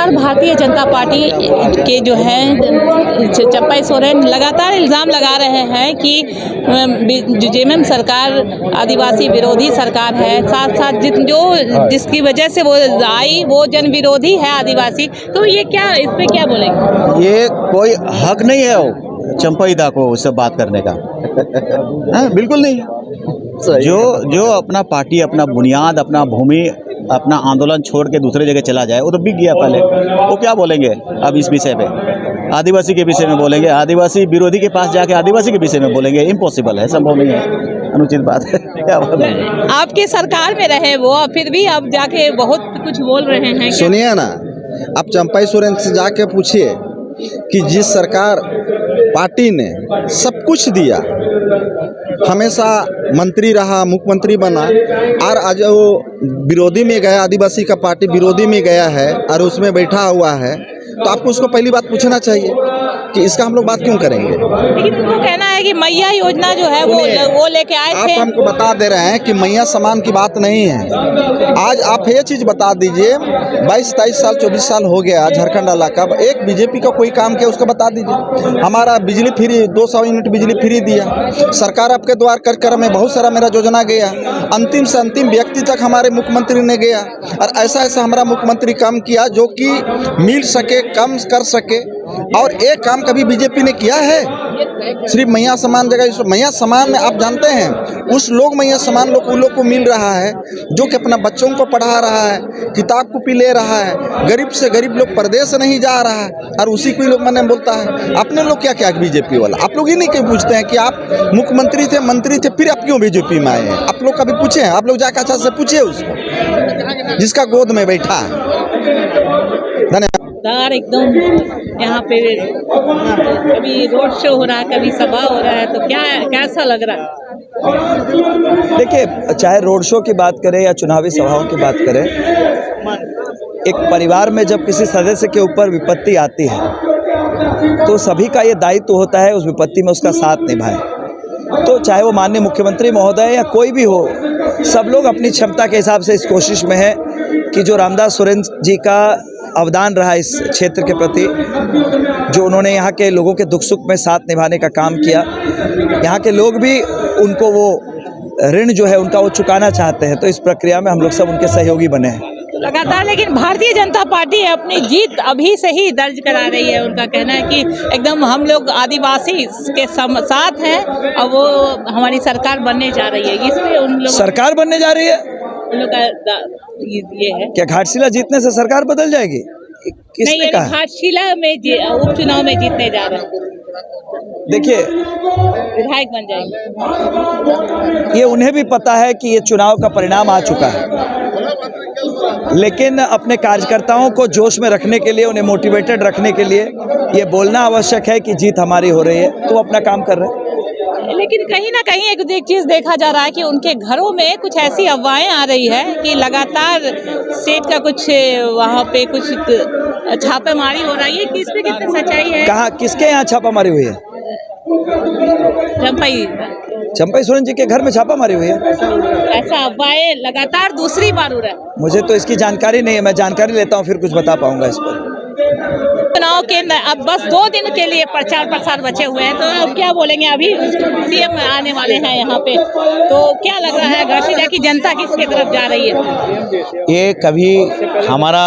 लगातार भारतीय जनता पार्टी के जो है चंपई सोरेन लगातार इल्ज़ाम लगा रहे हैं कि जेएमएम सरकार आदिवासी विरोधी सरकार है, साथ साथ जिसकी वजह से वो आई वो जन विरोधी है आदिवासी। तो ये क्या, इस पे क्या बोलेंगे? ये कोई हक नहीं है वो चंपई दा को उससे बात करने का। बिल्कुल नहीं। जो अपना पार्टी, अपना बुनियाद, अपना भूमि, अपना आंदोलन छोड़ के दूसरे जगह चला जाए वो तो बिक गया पहले। वो क्या बोलेंगे अब इस विषय पे? आदिवासी के विषय में बोलेंगे, आदिवासी विरोधी के पास जाके आदिवासी के विषय में बोलेंगे? इम्पॉसिबल है, संभव नहीं है, अनुचित बात है। क्या बात है? आपके सरकार में रहे वो, फिर भी अब जाके बहुत कुछ बोल रहे हैं। सुनिए ना, आप चंपई सोरेन से जाके पूछिए कि जिस सरकार पार्टी ने सब कुछ दिया, हमेशा मंत्री रहा, मुख्यमंत्री बना, और आज वो विरोधी में गया, आदिवासी का पार्टी विरोधी में गया है और उसमें बैठा हुआ है, तो आपको उसको पहली बात पूछना चाहिए कि इसका हम लोग बात क्यों करेंगे। लेकिन उनको कहना है कि मैया योजना जो है वो लेके आए थे। आप हमको बता दे रहे हैं कि मैया समान की बात नहीं है। आज आप ये चीज़ बता दीजिए, 22-23 साल 24 साल हो गया झारखंड इलाका, एक बीजेपी का कोई काम किया उसका बता दीजिए। हमारा बिजली फ्री 200 यूनिट बिजली फ्री दिया सरकार, आपके द्वार कर में बहुत सारा मेरा योजना गया, अंतिम से अंतिम व्यक्ति तक हमारे मुख्यमंत्री ने गया, और ऐसा हमारा मुख्यमंत्री काम किया जो कि मिल सके, कम कर सके। और एक काम कभी बीजेपी ने किया है? सिर्फ मैया समान जगह, मैया समान में आप जानते हैं उस लोग मैया समान उन लोग को मिल रहा है जो कि अपना बच्चों को पढ़ा रहा है, किताब कॉपी ले रहा है, गरीब से गरीब लोग परदेश नहीं जा रहा है, और उसी को लोग मैंने बोलता है अपने लोग क्या क्या बीजेपी वाला। आप लोग ही नहीं क्यों पूछते हैं कि आप मुख्यमंत्री थे, मंत्री थे, फिर आप क्यों बीजेपी में आए हैं? आप लोग कभी पूछे हैं? आप लोग जाकर अच्छा से पूछिए उसको जिसका गोद में बैठा है। धन्यवाद। एकदम यहाँ पे कभी रोड शो हो रहा है, कभी सभा हो रहा है, तो कैसा लग रहा है? देखिए, चाहे रोड शो की बात करें या चुनावी सभाओं की बात करें, एक परिवार में जब किसी सदस्य के ऊपर विपत्ति आती है तो सभी का ये दायित्व होता है उस विपत्ति में उसका साथ निभाएं। तो चाहे वो माननीय मुख्यमंत्री महोदय या कोई भी हो, सब लोग अपनी क्षमता के हिसाब से इस कोशिश में है कि जो रामदास सोरेन जी का अवदान रहा इस क्षेत्र के प्रति, जो उन्होंने यहाँ के लोगों के दुख सुख में साथ निभाने का काम किया, यहाँ के लोग भी उनको वो ऋण जो है उनका वो चुकाना चाहते हैं। तो इस प्रक्रिया में हम लोग सब उनके सहयोगी बने हैं लगातार। लेकिन भारतीय जनता पार्टी अपनी जीत अभी से ही दर्ज करा रही है। उनका कहना है कि एकदम हम लोग आदिवासी के साथ हैं और वो हमारी सरकार बनने जा रही है। इसमें उन लोग सरकार बनने जा रही है, उन लोग का ये है। क्या घाटशिला जीतने से सरकार बदल जाएगी? किसने कहा? घाटशिला में उपचुनाव में जीतने जा रहे हैं, देखिए विधायक बन जाएंगे। ये उन्हें भी पता है कि ये चुनाव का परिणाम आ चुका है, लेकिन अपने कार्यकर्ताओं को जोश में रखने के लिए, उन्हें मोटिवेटेड रखने के लिए ये बोलना आवश्यक है कि जीत हमारी हो रही है, तो अपना काम कर रहे हैं। लेकिन कहीं ना कहीं एक चीज़ देखा जा रहा है कि उनके घरों में कुछ ऐसी अफवाहें आ रही है कि लगातार स्टेट का कुछ वहाँ पे कुछ छापेमारी हो रही है, कि इस पे कितनी सच्चाई है? कहाँ, किसके यहाँ छापामारी हुई है? चंपई सोरेन जी के घर में छापामारी हुई है। ऐसा अफवाहें लगातार दूसरी बार हो रहा है। मुझे तो इसकी जानकारी नहीं है, मैं जानकारी लेता हूँ फिर कुछ बता पाऊंगा इस पर। चुनाव के अब बस 2 दिन के लिए प्रचार प्रसार बचे हुए हैं, तो अब क्या बोलेंगे? अभी सीएम आने वाले हैं यहाँ पे, तो क्या लग रहा है घाटशिला की जनता किसके तरफ जा रही है? ये कभी हमारा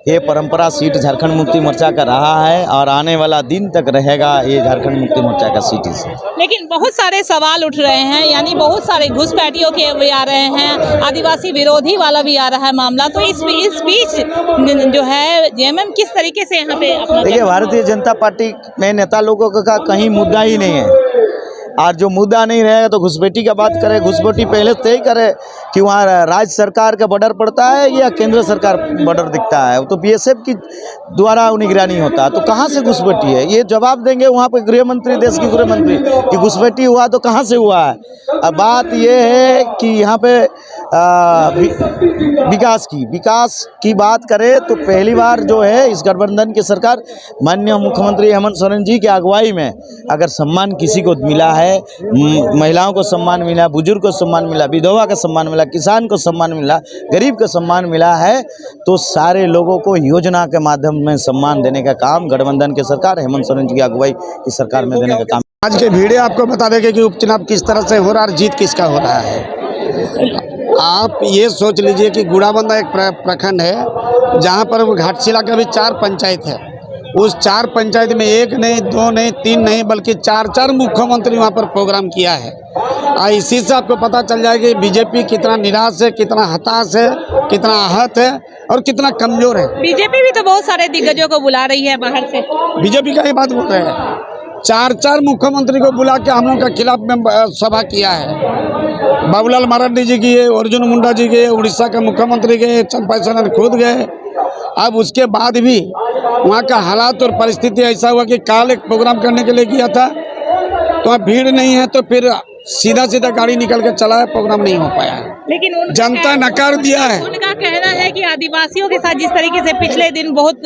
ये परंपरा सीट झारखंड मुक्ति मोर्चा का रहा है और आने वाला दिन तक रहेगा ये झारखंड मुक्ति मोर्चा का सीट से। लेकिन बहुत सारे सवाल उठ रहे हैं, यानी बहुत सारे घुसपैठियों के भी आ रहे हैं, आदिवासी विरोधी वाला भी आ रहा है मामला। तो इस बीच जो है जेएमएम किस तरीके से यहाँ पे अपना, देखिए, भारतीय जनता पार्टी में नेता लोगों का कहीं मुद्दा ही नहीं है, और जो मुद्दा नहीं रहेगा तो घुसपैठी का बात करें। घुसपैठी पहले तय करे कि वहाँ राज्य सरकार का बॉर्डर पड़ता है या केंद्र सरकार बॉर्डर दिखता है, तो बीएसएफ की द्वारा निगरानी होता है, तो कहाँ से घुसपैठी है ये जवाब देंगे वहाँ पे गृह मंत्री, देश के गृह मंत्री, कि घुसपैठी हुआ तो कहाँ से हुआ है। अब बात ये है कि यहाँ पे विकास की बात करें तो पहली बार जो है इस गठबंधन की सरकार माननीय मुख्यमंत्री हेमंत सोरेन जी की अगुवाई में अगर सम्मान किसी को मिला है है, महिलाओं को सम्मान मिला, बुजुर्ग को सम्मान मिला, विधवा का सम्मान मिला, किसान को सम्मान मिला, गरीब को सम्मान मिला है। तो सारे लोगों को योजना के माध्यम में सम्मान देने का काम गठबंधन की सरकार, हेमंत सोरेन जी की अगुवाई की सरकार में देने का काम। आज के वीडियो आपको बता देंगे कि उपचुनाव किस तरह से हो रहा है और जीत किसका हो रहा है। आप ये सोच लीजिए कि गुड़ाबंदा एक प्रखंड है जहाँ पर घाटशिला का भी 4 पंचायत है। उस 4 पंचायत में 1 नहीं, 2 नहीं, 3 नहीं, बल्कि 4 मुख्यमंत्री वहाँ पर प्रोग्राम किया है। और इसी से आपको पता चल जाएगा कि बीजेपी कितना निराश है, कितना हताश है, कितना आहत है और कितना कमजोर है। बीजेपी भी तो बहुत सारे दिग्गजों को बुला रही है बाहर से। बीजेपी का ही बात बोल रहे हैं, 4 मुख्यमंत्री को बुला के हम लोग के खिलाफ में सभा किया है। बाबूलाल मरांडी जी गए, अर्जुन मुंडा जी गए, उड़ीसा के मुख्यमंत्री गए, चंपा सोरेन खुद गए। अब उसके बाद भी वहाँ का हालात और परिस्थिति ऐसा हुआ कि काल एक प्रोग्राम करने के लिए किया था, तो वहाँ भीड़ नहीं है, तो फिर सीधा गाड़ी निकल के चला है, प्रोग्राम नहीं हो पाया है। लेकिन जनता नकार दिया है। उनका कहना है कि आदिवासियों के साथ जिस तरीके से पिछले दिन बहुत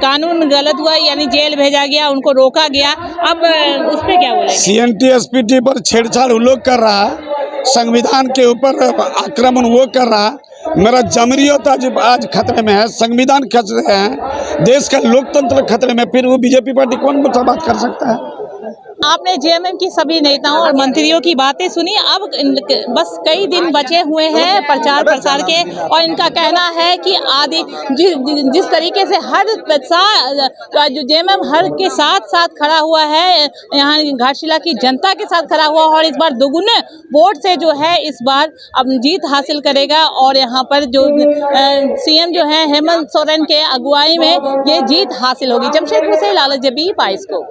कानून गलत हुआ, यानी जेल भेजा गया, उनको रोका गया, अब उस पर क्या बोलेंगे? CNT SPT पर छेड़छाड़ वो लोग कर रहा है, संविधान के ऊपर आक्रमण वो कर रहा है। मेरा जमहूरियत आज खतरे में है, संविधान खतरे हैं, देश का लोकतंत्र खतरे में, फिर वो बीजेपी पार्टी कौन सा बात कर सकता है। आपने जेएमएम की सभी नेताओं और मंत्रियों की बातें सुनी। अब बस कई दिन बचे हुए हैं प्रचार प्रसार के, और इनका कहना है कि जिस तरीके से हर जो जेएमएम हर के साथ खड़ा हुआ है, यहाँ घाटशिला की जनता के साथ खड़ा हुआ, और इस बार दोगुने वोट से जो है इस बार अब जीत हासिल करेगा। और यहाँ पर जो CM जो है हेमंत सोरेन के अगुवाई में ये जीत हासिल होगी। जमशेदपुर से लालच जबी 22 को।